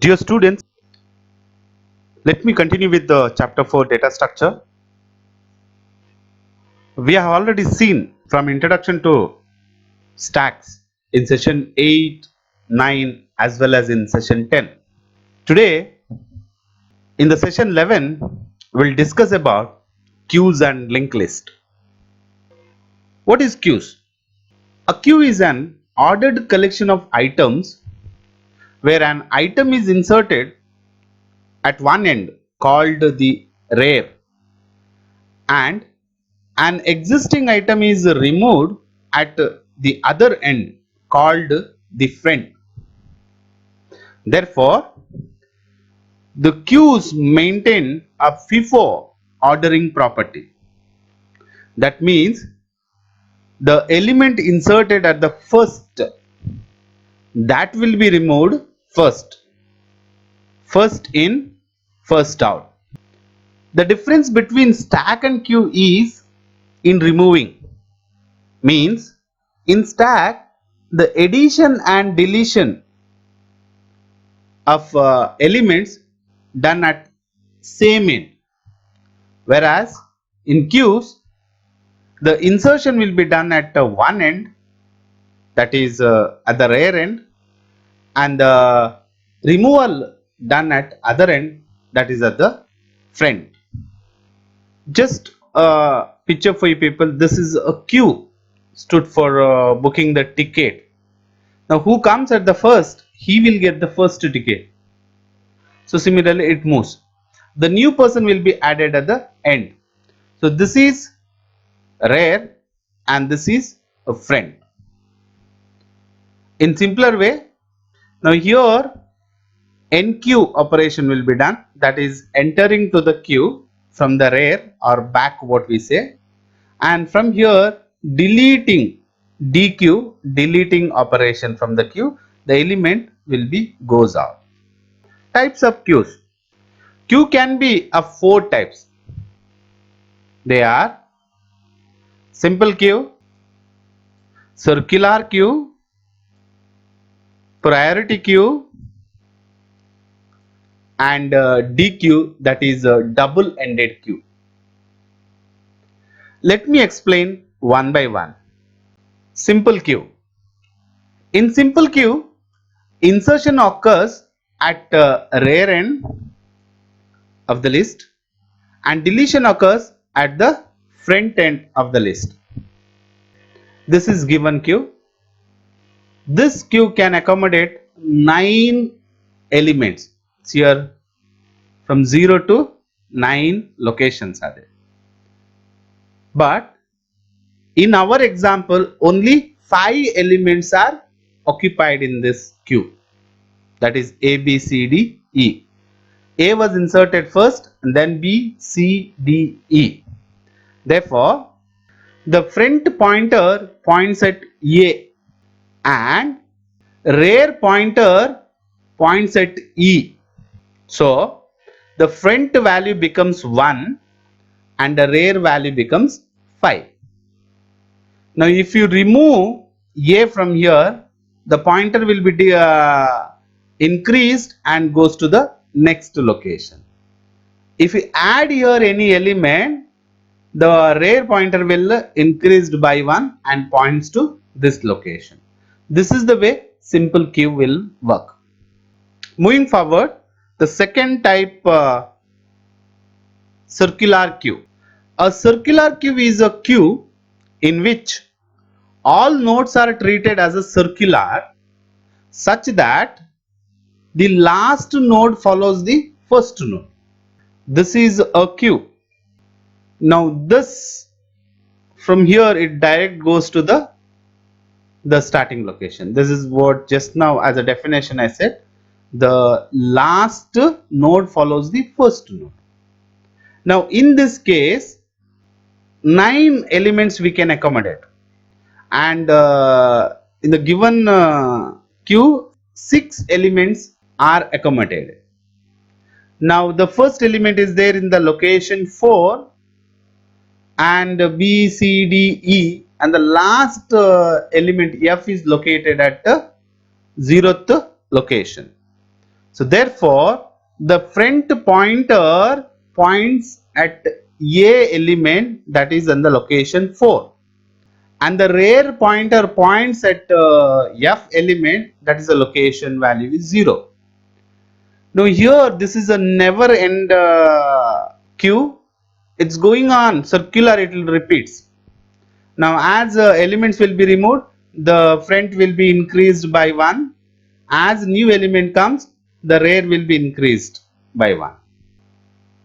Dear students, let me continue with the chapter 4 data structure. We have already seen from introduction to stacks in session 8, 9 as well as in session 10. Today in the session 11 we will discuss about queues and linked list. What is queues? A queue is an ordered collection of items where an item is inserted at one end called the rear and an existing item is removed at the other end called the front. Therefore, the queues maintain a FIFO ordering property. That means the element inserted at the first, that will be removed first. First in, first out. The difference between stack and queue is in removing. Means in stack the addition and deletion of elements done at same end, whereas in queues the insertion will be done at one end, that is at the rear end, and the removal done at other end, that is at the front. Just a picture for you people. This is a queue, stood for booking the ticket. Now who comes at the first, he will get the first ticket. So similarly it moves. The new person will be added at the end. So this is rear and this is a front. In simpler way, now here NQ operation will be done, that is entering to the queue from the rear or back, what we say, and from here deleting DQ, deleting operation from the queue, the element will be goes out. Types of queues. Queue can be of four types. They are simple queue, circular queue, priority queue, and DQ, that is a double-ended queue. Let me explain one by one. Simple queue. In simple queue, insertion occurs at rear end of the list and deletion occurs at the front end of the list. This is given queue. This queue can accommodate 9 elements. Here from 0 to 9 locations are there. But in our example only 5 elements are occupied in this queue, that is A, B, C, D, E. A was inserted first and then B, C, D, E. Therefore, the front pointer points at A and rear pointer points at E. So, the front value becomes 1 and the rear value becomes 5. Now, if you remove A from here, the pointer will be increased and goes to the next location. If you add here any element, the rear pointer will increased by 1 and points to this location. This is the way simple queue will work. Moving forward, the second type, circular queue. A circular queue is a queue in which all nodes are treated as a circular such that the last node follows the first node. This is a queue. Now this, from here it direct goes to the starting location. This is what just now as a definition I said, the last node follows the first node. Now in this case 9 elements we can accommodate, and in the given queue 6 elements are accommodated. Now the first element is there in the location 4 and B, C, D, E, and the last element F is located at the 0th location. So therefore, the front pointer points at A element, that is in the location 4, and the rear pointer points at F element, that is the location value is 0. Now here this is a never end queue. It's going on circular, it will repeats. Now as elements will be removed, the front will be increased by 1. As new element comes, the rear will be increased by 1.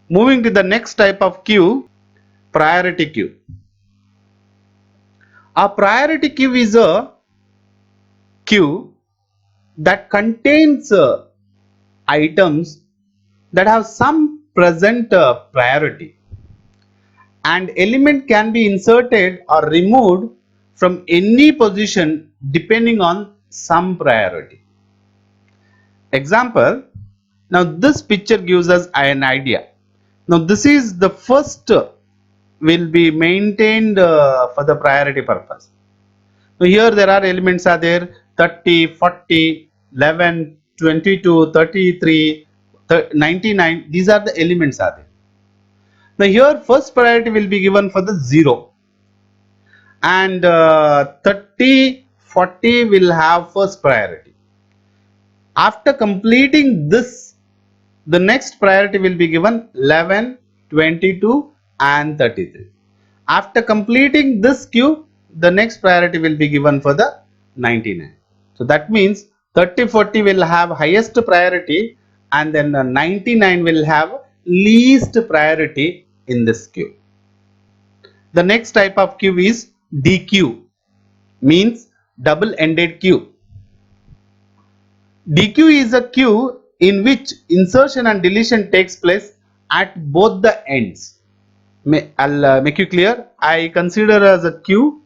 Moving to the next type of queue, priority queue. A priority queue is a queue that contains items that have some present priority, and element can be inserted or removed from any position depending on some priority. Example, now this picture gives us an idea. Now this is the first will be maintained for the priority purpose. So here there are elements are there 30, 40, 11, 22, 33, 99. These are the elements are there. Now here first priority will be given for the 0, and 30, 40 will have first priority. After completing this, the next priority will be given 11, 22 and 33. After completing this queue, the next priority will be given for the 99. So that means 30, 40 will have highest priority, and then 99 will have least priority in this queue. The next type of queue is DQ, means double-ended queue. DQ is a queue in which insertion and deletion takes place at both the ends. I'll make you clear. I consider as a queue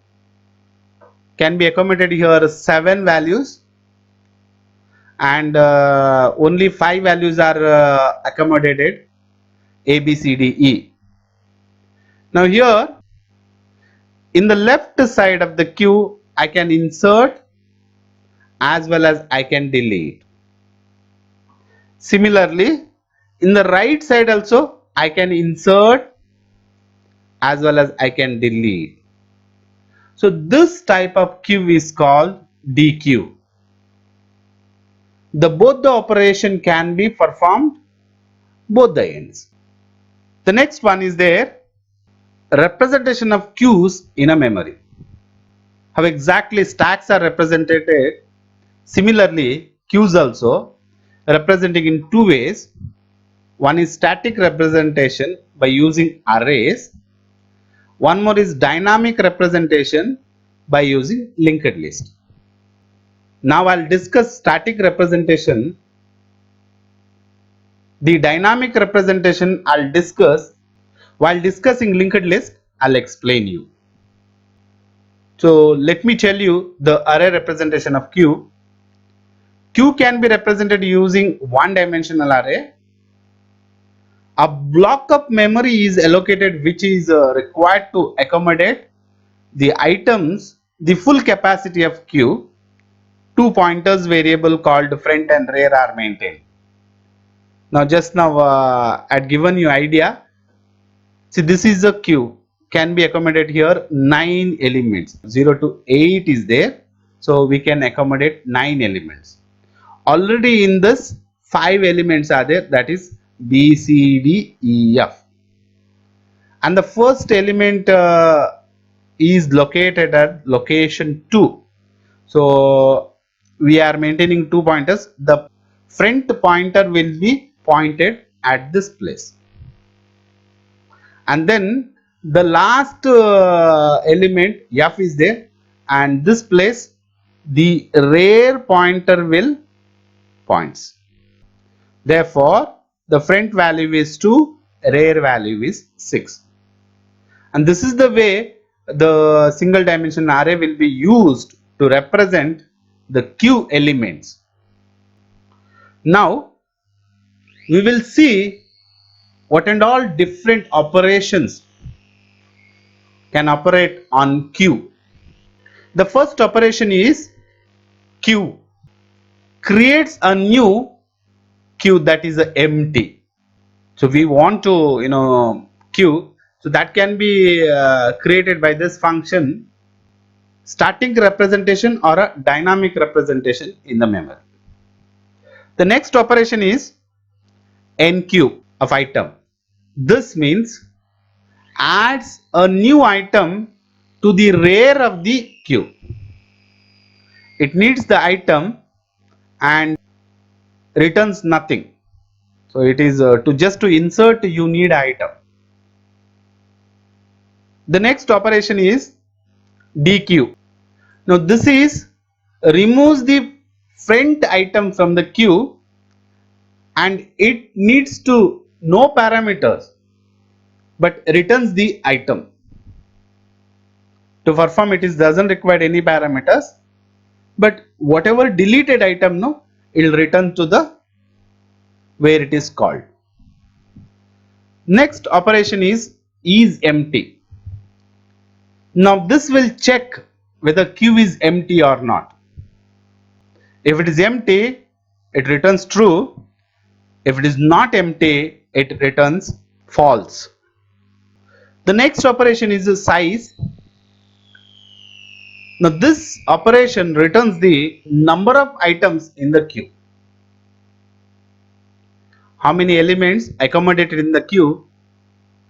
can be accommodated here 7 values, and only 5 values are accommodated, A, B, C, D, E. Now here in the left side of the queue I can insert as well as I can delete. Similarly, in the right side also I can insert as well as I can delete. So this type of queue is called DQ. Both the operation can be performed both the ends. The next one is there, representation of queues in a memory. How exactly stacks are represented. Similarly, queues also representing in two ways. One is static representation by using arrays. One more is dynamic representation by using linked list. Now I'll discuss static representation. The dynamic representation I'll discuss. While discussing linked list, I'll explain you. So let me tell you the array representation of queue. Queue can be represented using one-dimensional array. A block of memory is allocated which is required to accommodate the items, the full capacity of queue. Two pointers variable called front and rear are maintained. Now just now I'd given you idea. See, this is a queue, can be accommodated here 9 elements, 0 to 8 is there, so we can accommodate 9 elements. Already in this 5 elements are there, that is B, C, D, E, F, and the first element is located at location 2. So we are maintaining 2 pointers. The front pointer will be pointed at this place, and then the last element F is there, and this place the rear pointer will points. Therefore the front value is 2, rear value is 6, and this is the way the single dimension array will be used to represent the queue elements. Now we will see what and all different operations can operate on queue. The first operation is queue creates a new queue that is empty. So we want to queue, so that can be created by this function, static representation or a dynamic representation in the memory. The next operation is enqueue of item. This means adds a new item to the rear of the queue. It needs the item and returns nothing. So it is to insert you need item. The next operation is dequeue. Now this is removes the front item from the queue and it needs to no parameters but returns the item. To perform it doesn't require any parameters, but whatever deleted item it will return to the where it is called. Next operation is empty. Now this will check whether queue is empty or not. If it is empty, it returns true. If it is not empty, it returns false. The next operation is the size. Now this operation returns the number of items in the queue. How many elements accommodated in the queue,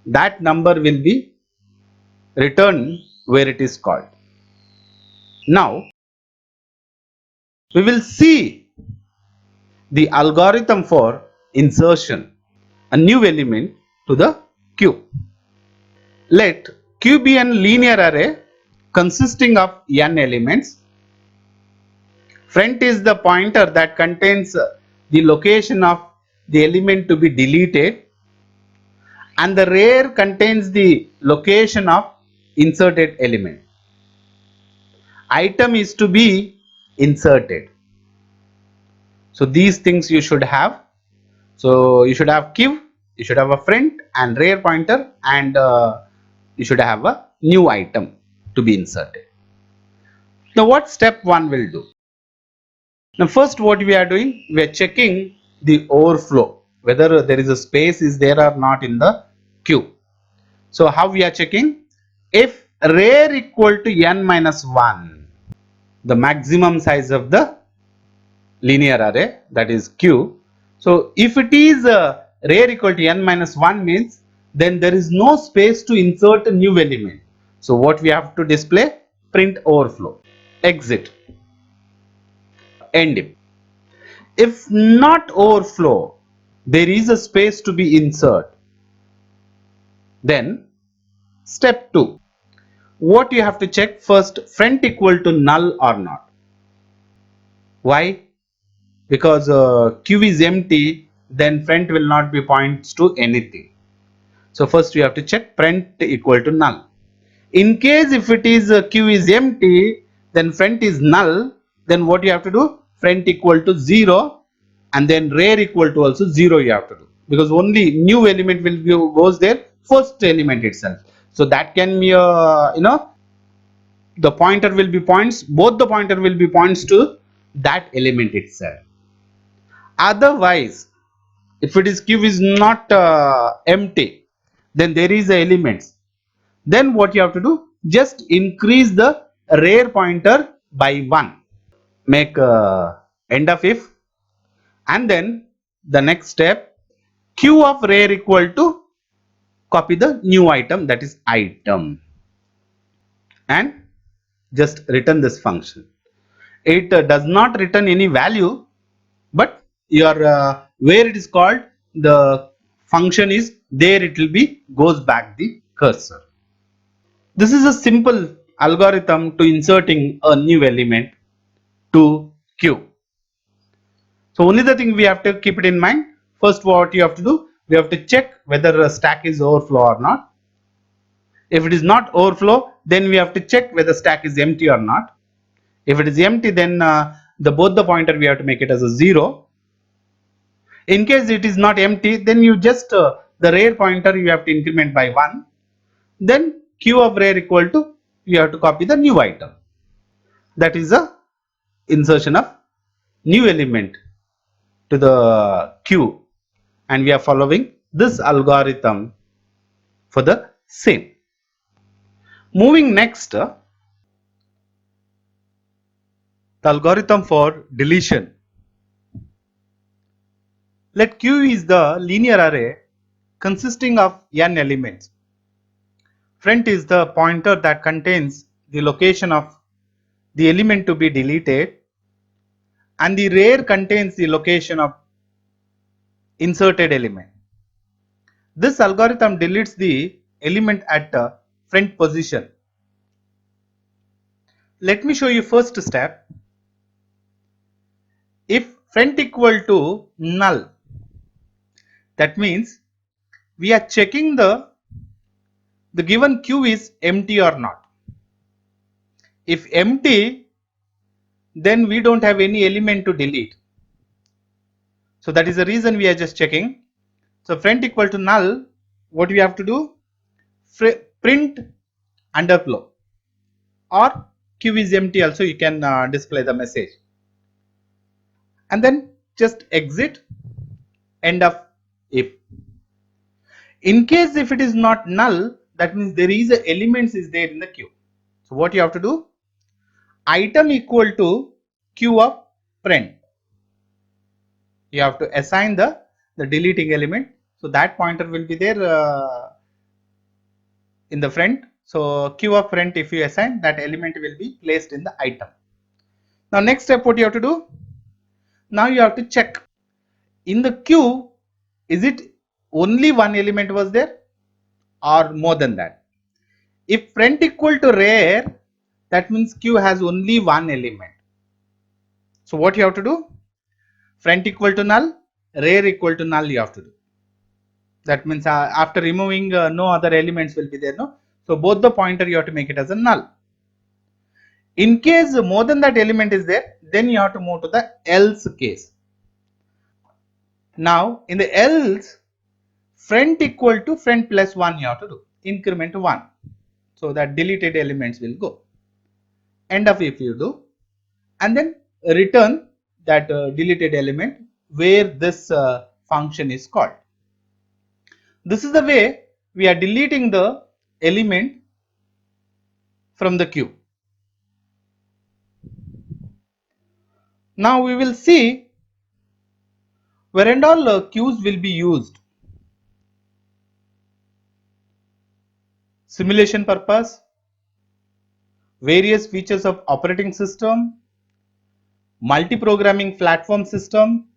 that number will be returned where it is called. Now we will see the algorithm for insertion a new element to the queue. Let Q be a linear array consisting of n elements. Front is the pointer that contains the location of the element to be deleted, and the rear contains the location of inserted element. Item is to be inserted. So these things you should have. So you should have queue, you should have a front and rear pointer, and you should have a new item to be inserted. Now what step 1 will do? Now first what we are doing, we are checking the overflow, whether there is a space is there or not in the queue. So how we are checking? If rear equal to n minus 1, the maximum size of the linear array, that is queue. So if it is rear equal to n minus 1 means then there is no space to insert a new element. So what we have to display? Print overflow. Exit. End it. If not overflow, there is a space to be insert. Then step 2. What you have to check first, front equal to null or not. Why? Because queue is empty, then front will not be points to anything. So first we have to check front equal to null. In case if it is queue is empty, then front is null, then what you have to do? Front equal to 0 and then rear equal to also 0 you have to do, because only new element will goes there, first element itself. So that can be the pointer will be points, both the pointer will be points to that element itself. Otherwise, if it is queue is not empty, then there is a elements, then what you have to do? Just increase the rear pointer by 1. Make end of if, and then the next step, queue of rear equal to copy the new item, that is item, and just return this function. It does not return any value, but your where it is called, the function is there, it will be goes back the cursor. This is a simple algorithm to inserting a new element to queue. So only the thing we have to keep it in mind, first what you have to do, we have to check whether a stack is overflow or not. If it is not overflow, then we have to check whether stack is empty or not. If it is empty, then both the pointer we have to make it as a 0. In case it is not empty, then you just the rear pointer you have to increment by 1. Then queue of rear equal to, you have to copy the new item. That is a insertion of new element to the queue, and we are following this algorithm for the same. Moving next, the algorithm for deletion. Let Q is the linear array consisting of n elements. Front is the pointer that contains the location of the element to be deleted, and the rear contains the location of inserted element. This algorithm deletes the element at the front position. Let me show you first step. If front equal to null, that means we are checking the given queue is empty or not. If empty, then we don't have any element to delete. So that is the reason we are just checking. So front equal to null, what we have to do? Print underflow, or queue is empty also you can display the message, and then just exit end of if. In case if it is not null, that means there is a elements is there in the queue. So what you have to do? Item equal to queue of print. You have to assign the deleting element. So that pointer will be there in the front. So queue of front, if you assign, that element will be placed in the item. Now next step, what you have to do? Now you have to check in the queue, is it only one element was there or more than that? If front equal to rear, that means queue has only one element. So what you have to do? Front equal to null, rear equal to null you have to do. That means after removing no other elements will be there, no? So both the pointer you have to make it as a null. In case more than that element is there, then you have to move to the else case. Now in the else, front equal to front plus 1 you have to do, increment 1. So that deleted elements will go. End of if you do, and then return that deleted element where this function is called. This is the way we are deleting the element from the queue. Now we will see where and all queues will be used. Simulation purpose, various features of operating system, multi-programming platform system,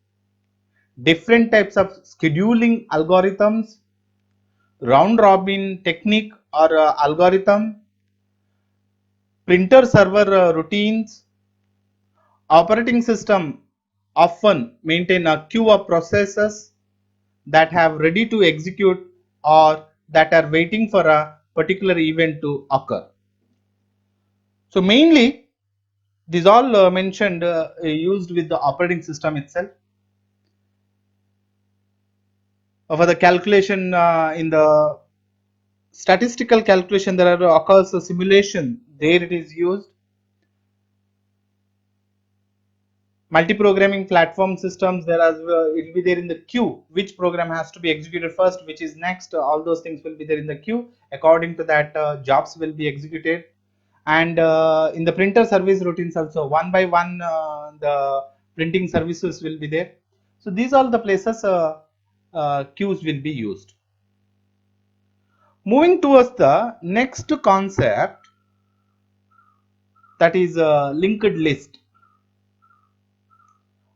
different types of scheduling algorithms, round robin technique or algorithm, printer server routines. Operating system often maintain a queue of processes that have ready to execute or that are waiting for a particular event to occur. So mainly these all mentioned used with the operating system itself. For the calculation in the statistical calculation, there are occurs a simulation, there it is used. Multi-programming platform systems, there are it will be there in the queue, which program has to be executed first, which is next, all those things will be there in the queue. According to that, jobs will be executed. And in the printer service routines also, one by one the printing services will be there. So these are the places queues will be used. Moving towards the next concept, that is linked list.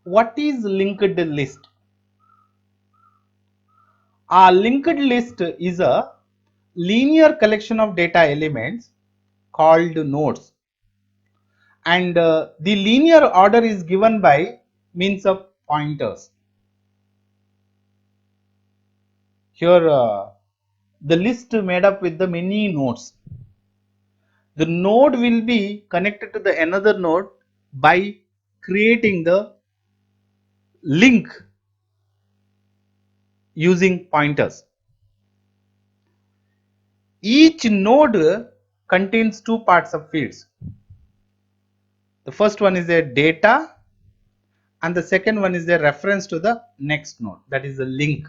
What is linked list? A linked list is a linear collection of data elements called nodes, and the linear order is given by means of pointers. Here the list made up with the many nodes. The node will be connected to the another node by creating the link using pointers. Each node contains two parts of fields. The first one is a data and the second one is the reference to the next node, that is the link.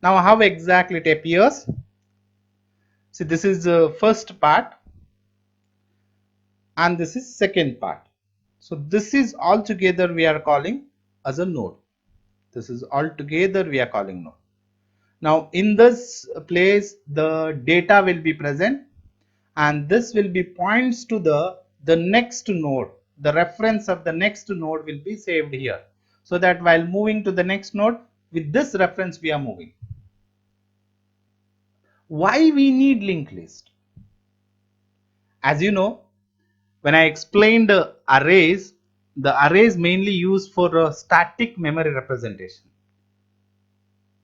Now how exactly it appears? See, this is the first part and this is second part. So this is all together we are calling as a node. This is all together we are calling node. Now in this place the data will be present and this will be points to the next node. The reference of the next node will be saved here, so that while moving to the next node with this reference we are moving. Why we need linked list? As you know, when I explained arrays, the arrays mainly used for static memory representation.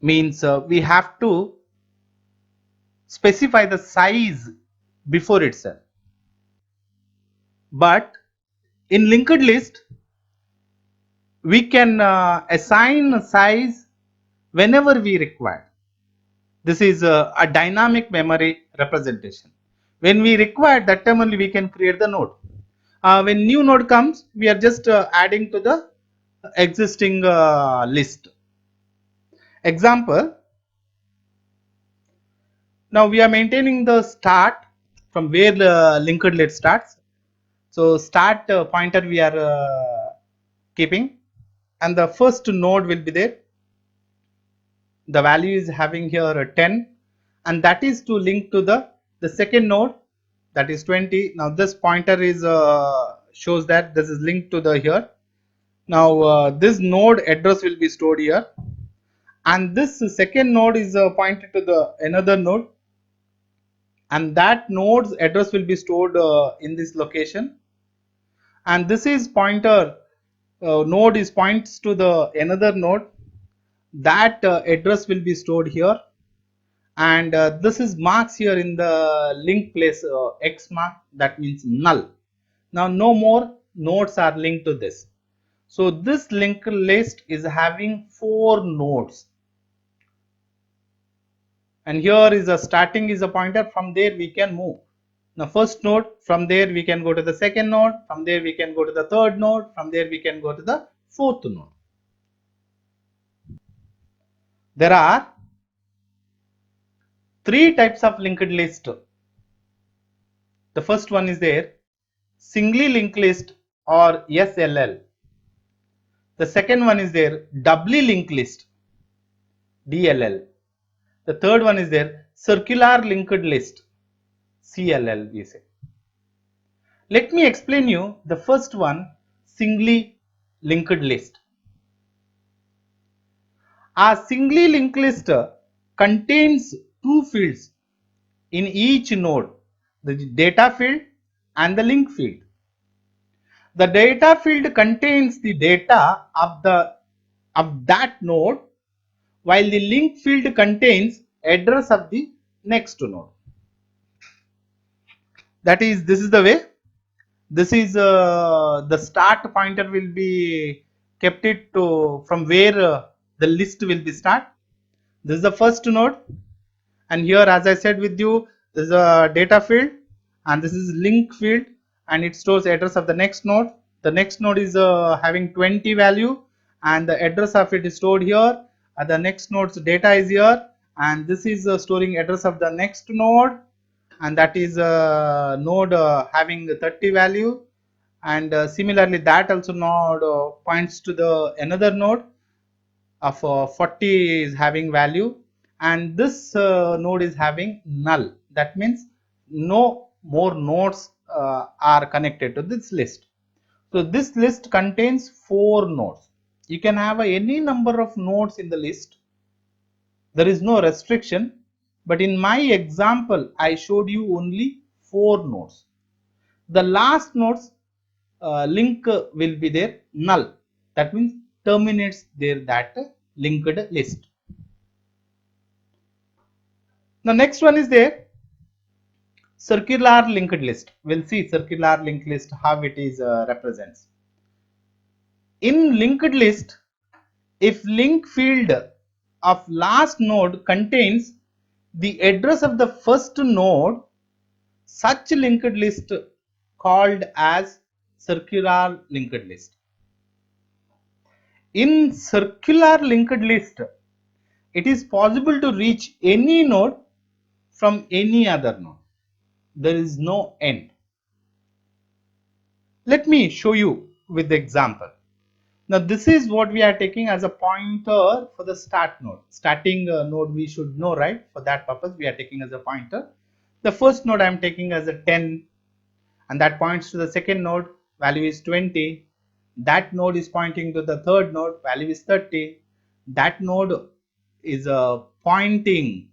Means we have to specify the size before itself. But in linked list, we can assign size whenever we require. This is a dynamic memory representation. When we require, that time only we can create the node. When new node comes, we are just adding to the existing list. Example, now we are maintaining the start from where the linked list starts. So start pointer we are keeping, and the first node will be there. The value is having here 10, and that is to link to the second node, that is 20. Now this pointer is shows that this is linked to the here. Now this node address will be stored here, and this second node is pointed to the another node, and that node's address will be stored in this location. And this is pointer node is points to the another node, that address will be stored here. And this is marks here in the link place X mark, that means null. Now no more nodes are linked to this. So this linked list is having 4 nodes, and here is a starting is a pointer, from there we can move. Now first node, from there we can go to the second node, from there we can go to the third node, from there we can go to the fourth node. There are 3 types of linked list. The first one is there, singly linked list or SLL. The second one is there, doubly linked list, DLL. The third one is there, circular linked list, CLL we say. Let me explain you the first one, singly linked list. A singly linked list contains 2 fields in each node, the data field and the link field. The data field contains the data of that node, while the link field contains address of the next node. That is, this is the way. This is the start pointer will be kept it to from where the list will be start. This is the first node, and here as I said with you, this is a data field and this is link field, and it stores address of the next node. The next node is having 20 value, and the address of it is stored here. The next node's data is here, and this is storing address of the next node, and that is a node having 30 value. And similarly that also node points to the another node of 40 is having value, and this node is having null. That means no more nodes are connected to this list. So this list contains 4 nodes. You can have any number of nodes in the list. There is no restriction, but in my example I showed you only 4 nodes. The last nodes link will be there null. That means terminates there that linked list. The next one is there, circular linked list. We'll see circular linked list how it is represents. In linked list, if link field of last node contains the address of the first node, such linked list called as circular linked list. In circular linked list, it is possible to reach any node from any other node. There is no end. Let me show you with the example. Now this is what we are taking as a pointer for the start node. Starting node we should know, right? For that purpose we are taking as a pointer. The first node I am taking as a 10, and that points to the second node, value is 20. That node is pointing to the third node, value is 30. That node is pointing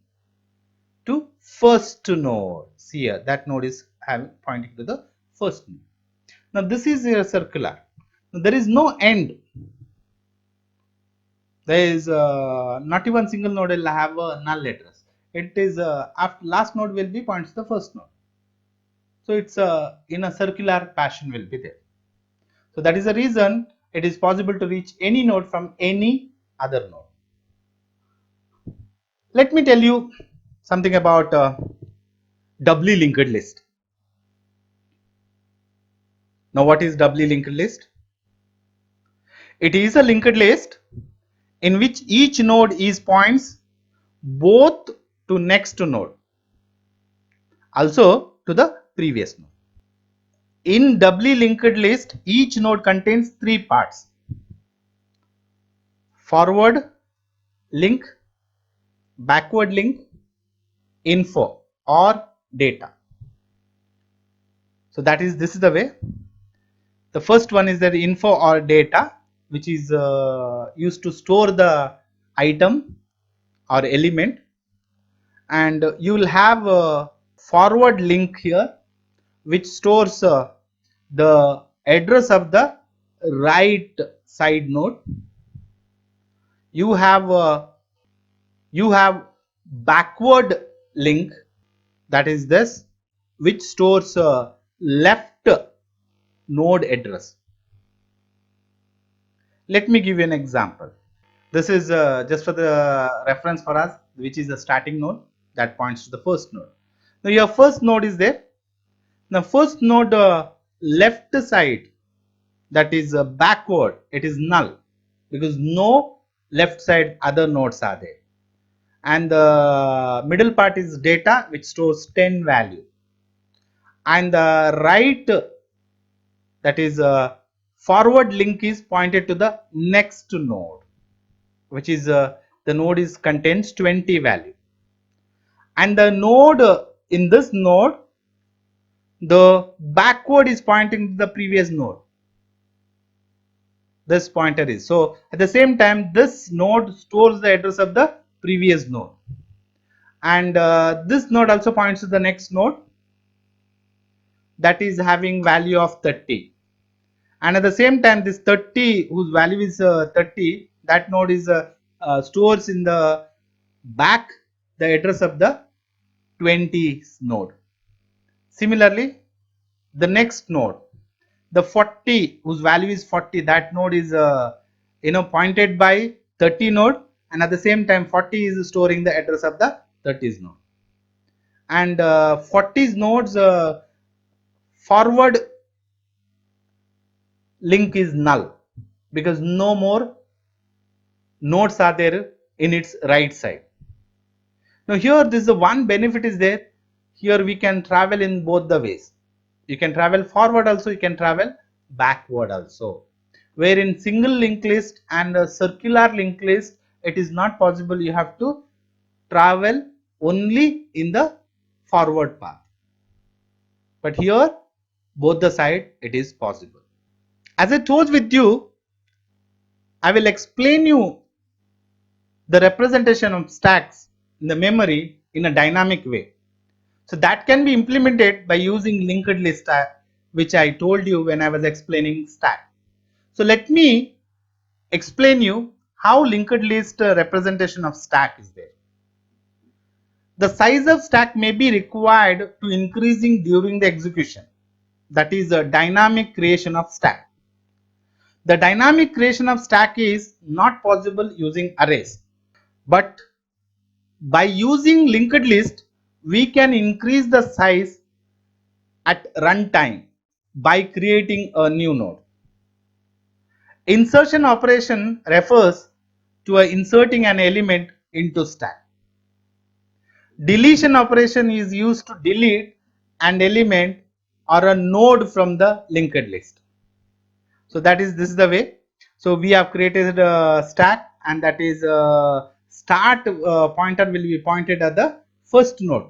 to first node. See here, that node is pointing to the first node. Now this is a circular. There is no end. There is not even single node will have a null address. It is after last node will be points to the first node. So it's in a circular fashion will be there. So that is the reason it is possible to reach any node from any other node. Let me tell you something about doubly linked list. Now what is doubly linked list? It is a linked list in which each node is points both to next node, also to the previous node. In doubly linked list, each node contains three parts: forward link, backward link, info or data. So that is, this is the way. The first one is the info or data, which is used to store the item or element, and you will have a forward link here which stores the address of the right side node. You have backward link, that is this, which stores left node address. Let me give you an example. This is just for the reference for us, which is the starting node that points to the first node. Now your first node is there. Now first node left side, that is backward, it is null because no left side other nodes are there. And the middle part is data, which stores 10 value. And the right, that is forward link, is pointed to the next node, which is the node is contains 20 value. And the node in this node, the backward is pointing to the previous node. This pointer is, so at the same time this node stores the address of the previous node, and this node also points to the next node that is having value of 30. And at the same time this 30 whose value is 30, that node is stores in the back the address of the 20 node. Similarly the next node, the 40 whose value is 40, that node is pointed by 30 node, and at the same time 40 is storing the address of the 30s node. And 40's nodes forward link is null because no more nodes are there in its right side. Now here this is the one benefit is there. Here we can travel in both the ways. You can travel forward also, you can travel backward also. Where in single linked list and a circular linked list, it is not possible. You have to travel only in the forward path. But here both the side it is possible. As I told with you, I will explain you the representation of stacks in the memory in a dynamic way. So that can be implemented by using linked list, which I told you when I was explaining stack. So let me explain you how linked list representation of stack is there. The size of stack may be required to increasing during the execution. That is a dynamic creation of stack. The dynamic creation of stack is not possible using arrays, but by using linked list we can increase the size at runtime by creating a new node. Insertion operation refers to inserting an element into stack. Deletion operation is used to delete an element or a node from the linked list. So this is the way. So we have created a stack, and that is start pointer will be pointed at the first node,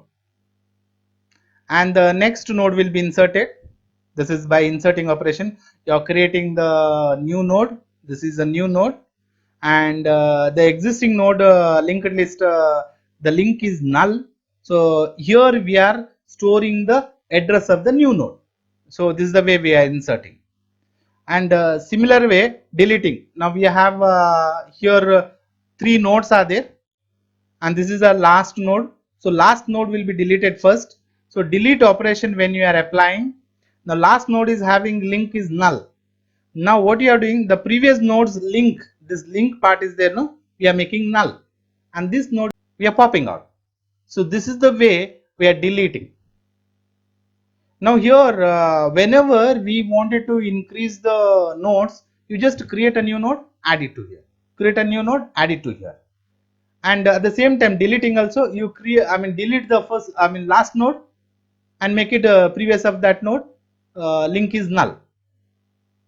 and the next node will be inserted. This is by inserting operation. You are creating the new node. This is a new node, and the existing node linked list, the link is null. So here we are storing the address of the new node. So this is the way we are inserting. And similar way deleting. Now we have here 3 nodes are there, and this is our last node. So last node will be deleted first. So delete operation, when you are applying, the last node is having link is null. Now what you are doing, the previous node's link, this link part is there, no, we are making null, and this node we are popping out. So this is the way we are deleting. Now here whenever we wanted to increase the nodes, you just create a new node, add it to here, create a new node, add it to here. And at the same time deleting also, you create, delete the first, last node, and make it previous of that node link is null.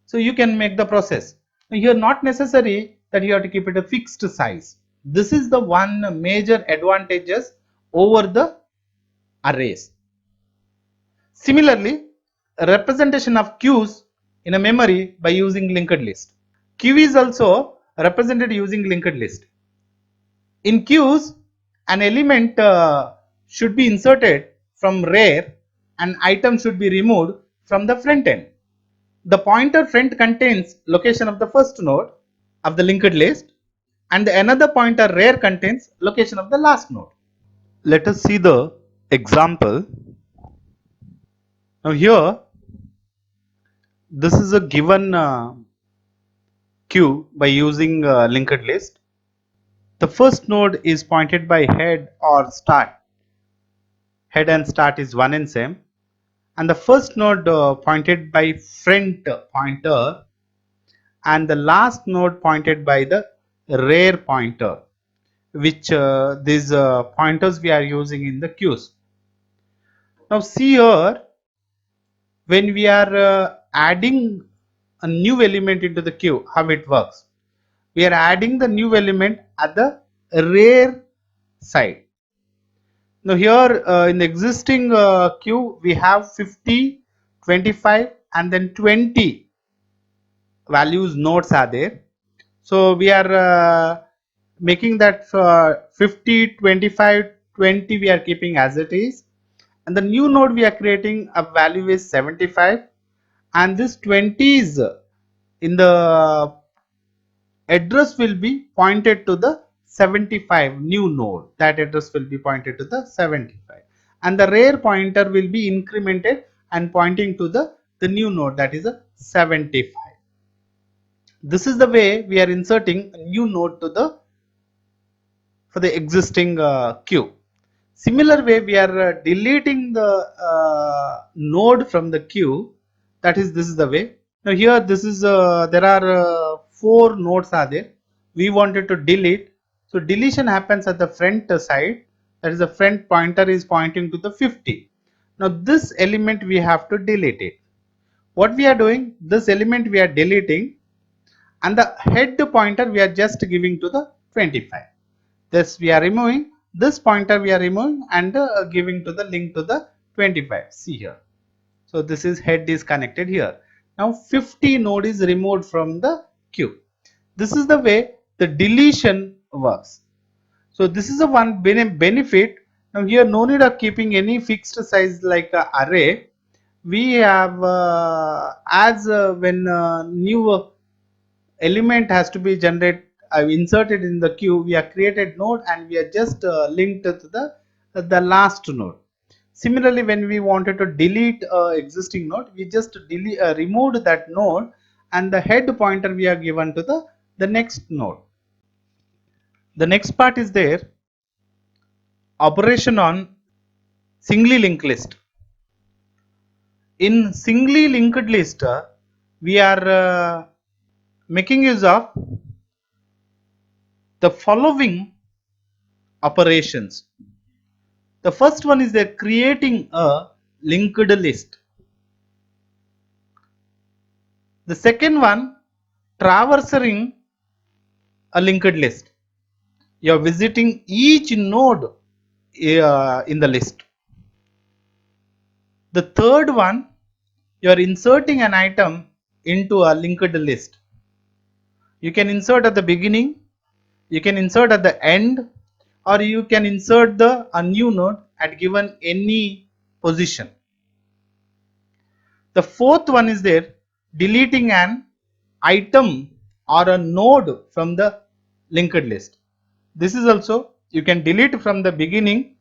So you can make the process. Now here not necessary that you have to keep it a fixed size. This is the one major advantages over the arrays. Similarly, a representation of queues in a memory by using linked list. Queue is also represented using linked list. In queues, an element should be inserted from rear, and item should be removed from the front end. The pointer front contains location of the first node of the linked list, and another pointer rear contains location of the last node. Let us see the example. Now here, this is a given queue by using linked list. The first node is pointed by head or start. Head and start is one and same. And the first node pointed by front pointer, and the last node pointed by the rear pointer, which these pointers we are using in the queues. Now see here, when we are adding a new element into the queue, how it works. We are adding the new element at the rear side. Now here in the existing queue we have 50, 25 and then 20 values nodes are there. So we are making that 50, 25, 20 we are keeping as it is, and the new node we are creating a value is 75, and this 20 is in the address will be pointed to the 75 new node. That address will be pointed to the 75, and the rear pointer will be incremented and pointing to the new node, that is a 75. This is the way we are inserting a new node to the for the existing queue. Similar way we are deleting the node from the queue. That is, this is the way. Now here this is there are 4 nodes are there. We wanted to delete. So deletion happens at the front side. That is, the front pointer is pointing to the 50. Now this element we have to delete it. What we are doing? This element we are deleting, and the head pointer we are just giving to the 25. This we are removing, this pointer we are removing, and giving to the link to the 25. See here. So this is head is connected here. Now 50 node is removed from the queue. This is the way the deletion works. So this is a one benefit. Now here no need of keeping any fixed size like array. We have as when new element has to be generated inserted in the queue, we have created node and we are just linked to the last node. Similarly, when we wanted to delete existing node, we just removed that node, and the head pointer we are given to the next node. The next part is there, operation on singly linked list. In singly linked list we are making use of the following operations. The first one is they're creating a linked list. The second one, traversing a linked list. You are visiting each node in the list. The third one, you are inserting an item into a linked list. You can insert at the beginning, you can insert at the end, or you can insert a new node at given any position. The fourth one is there, deleting an item or a node from the linked list. This is also, you can delete from the beginning,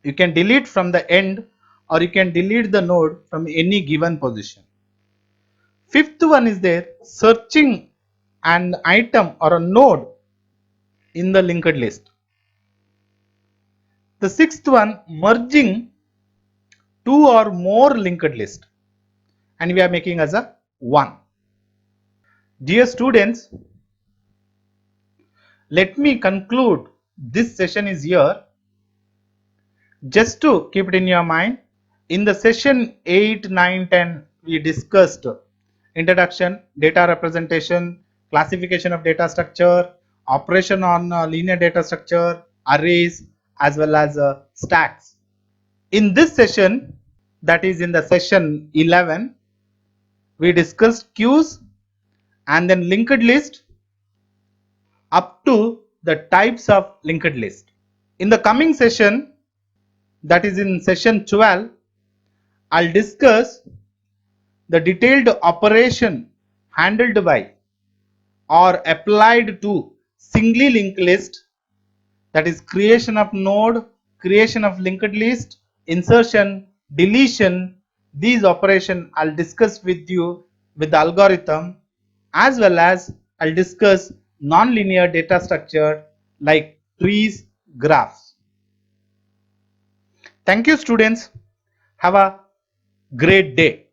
you can delete from the end, or you can delete the node from any given position. Fifth one is there, searching an item or a node in the linked list. The sixth one, merging two or more linked list, and we are making as a one. Dear students, let me conclude this session is here. Just to keep it in your mind, in the session 8, 9, 10, we discussed introduction, data representation, classification of data structure, operation on linear data structure, arrays, as well as stacks. In this session, that is in the session 11, we discussed queues and then linked list up to the types of linked list. In the coming session, that is in session 12, I'll discuss the detailed operation handled by or applied to singly linked list, that is creation of node, creation of linked list, insertion, deletion. These operations I'll discuss with you with the algorithm, as well as I'll discuss non-linear data structure like trees, graphs. Thank you students. Have a great day.